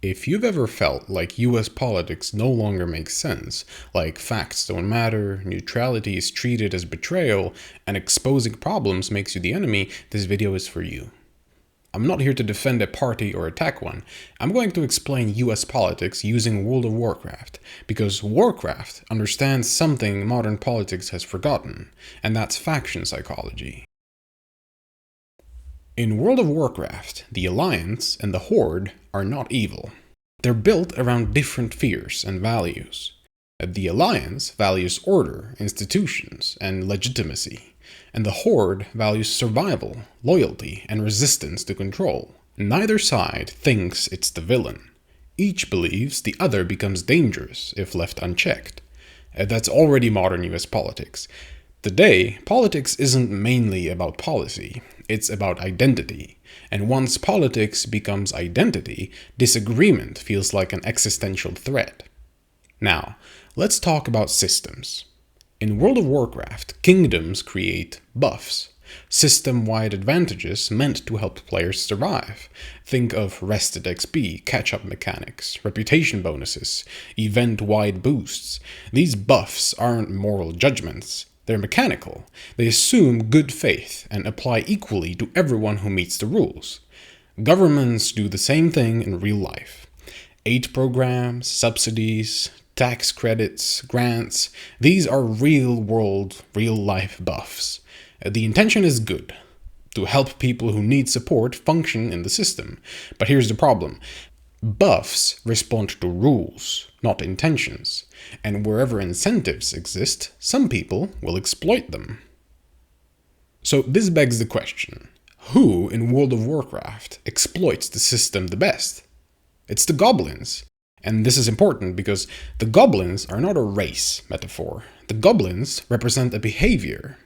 If you've ever felt like US politics no longer makes sense, like facts don't matter, neutrality is treated as betrayal, and exposing problems makes you the enemy, this video is for you. I'm not here to defend a party or attack one. I'm going to explain US politics using World of Warcraft, because Warcraft understands something modern politics has forgotten, and that's faction psychology. In World of Warcraft, the Alliance and the Horde are not evil. They're built around different fears and values. The Alliance values order, institutions, and legitimacy, and the Horde values survival, loyalty, and resistance to control. Neither side thinks it's the villain. Each believes the other becomes dangerous if left unchecked. That's already modern US politics. Today, politics isn't mainly about policy, it's about identity. And once politics becomes identity, disagreement feels like an existential threat. Now, let's talk about systems. In World of Warcraft, kingdoms create buffs, system-wide advantages meant to help players survive. Think of rested XP, catch-up mechanics, reputation bonuses, event-wide boosts. These buffs aren't moral judgments. They're mechanical. They assume good faith and apply equally to everyone who meets the rules. Governments do the same thing in real life. Aid programs, subsidies, tax credits, grants, these are real-world, real-life buffs. The intention is good, to help people who need support function in the system. But here's the problem. Buffs respond to rules, not intentions, and wherever incentives exist, some people will exploit them. So this begs the question, who in World of Warcraft exploits the system the best? It's the goblins. And this is important because the goblins are not a race metaphor. The goblins represent a behavior.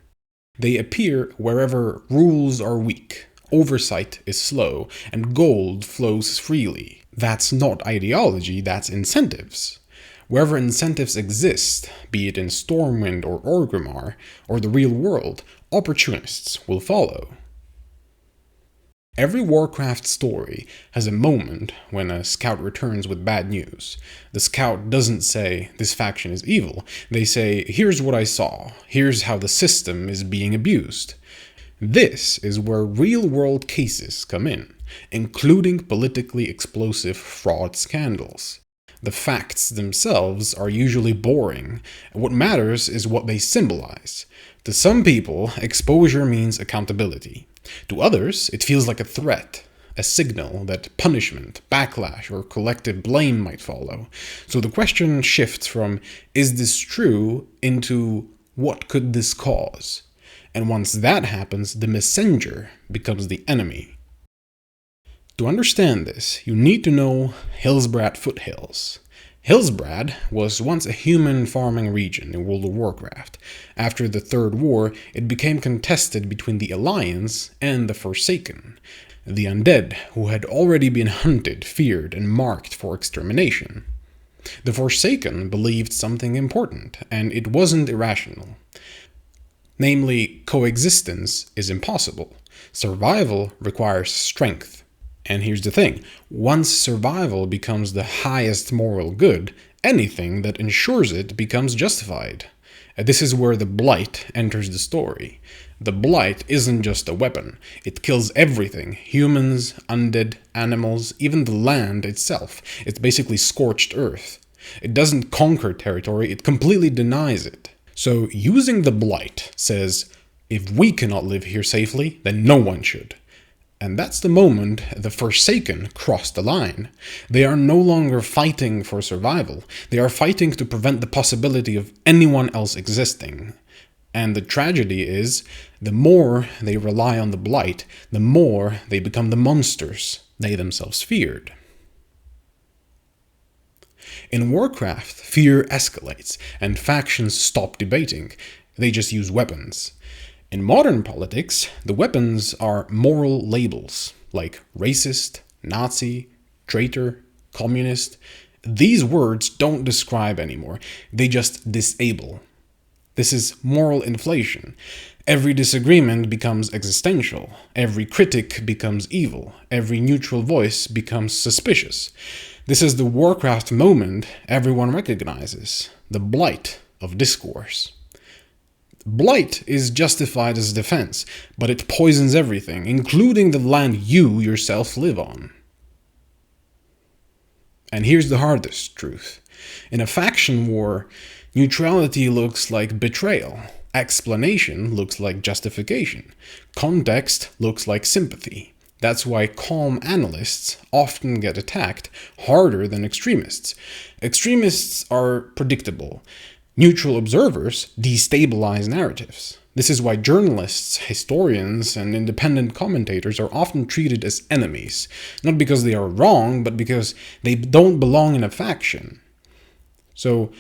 They appear wherever rules are weak, oversight is slow, and gold flows freely. That's not ideology, that's incentives. Wherever incentives exist, be it in Stormwind or Orgrimmar, or the real world, opportunists will follow. Every Warcraft story has a moment when a scout returns with bad news. The scout doesn't say, this faction is evil. They say, here's what I saw. Here's how the system is being abused. This is where real-world cases come in, including politically explosive fraud scandals. The facts themselves are usually boring. What matters is what they symbolize. To some people, exposure means accountability. To others, it feels like a threat, a signal that punishment, backlash, or collective blame might follow. So the question shifts from, is this true, into, what could this cause? And once that happens, the messenger becomes the enemy. To understand this, you need to know Hillsbrad Foothills. Hillsbrad was once a human farming region in World of Warcraft. After the Third War, it became contested between the Alliance and the Forsaken, the undead who had already been hunted, feared, and marked for extermination. The Forsaken believed something important, and it wasn't irrational. Namely, coexistence is impossible. Survival requires strength. And here's the thing, once survival becomes the highest moral good, anything that ensures it becomes justified. This is where the Blight enters the story. The Blight isn't just a weapon, it kills everything, humans, undead, animals, even the land itself. It's basically scorched earth. It doesn't conquer territory, it completely denies it. So using the Blight says, if we cannot live here safely, then no one should. And that's the moment the Forsaken cross the line. They are no longer fighting for survival. They are fighting to prevent the possibility of anyone else existing. And the tragedy is, the more they rely on the Blight, the more they become the monsters they themselves feared. In Warcraft, fear escalates, and factions stop debating. They just use weapons. In modern politics, the weapons are moral labels, like racist, Nazi, traitor, communist. These words don't describe anymore, they just disable. This is moral inflation. Every disagreement becomes existential, every critic becomes evil, every neutral voice becomes suspicious. This is the Warcraft moment everyone recognizes, the blight of discourse. Blight is justified as defense, but it poisons everything, including the land you yourself live on. And here's the hardest truth. In a faction war, neutrality looks like betrayal. Explanation looks like justification. Context looks like sympathy. That's why calm analysts often get attacked harder than extremists. Extremists are predictable. Neutral observers destabilize narratives. This is why journalists, historians, and independent commentators are often treated as enemies, not because they are wrong, but because they don't belong in a faction. So,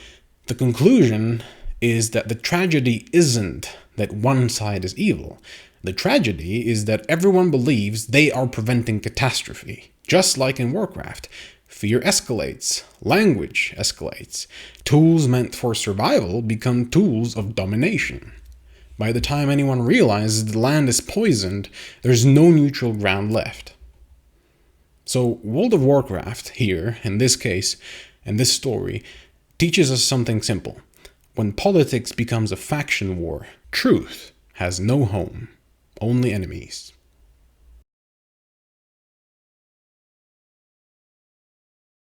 the conclusion is that the tragedy isn't that one side is evil. The tragedy is that everyone believes they are preventing catastrophe, just like in Warcraft. Fear escalates, language escalates. Tools meant for survival become tools of domination. By the time anyone realizes the land is poisoned, there's no neutral ground left. So World of Warcraft here, in this case, and this story, teaches us something simple. When politics becomes a faction war, truth has no home, only enemies.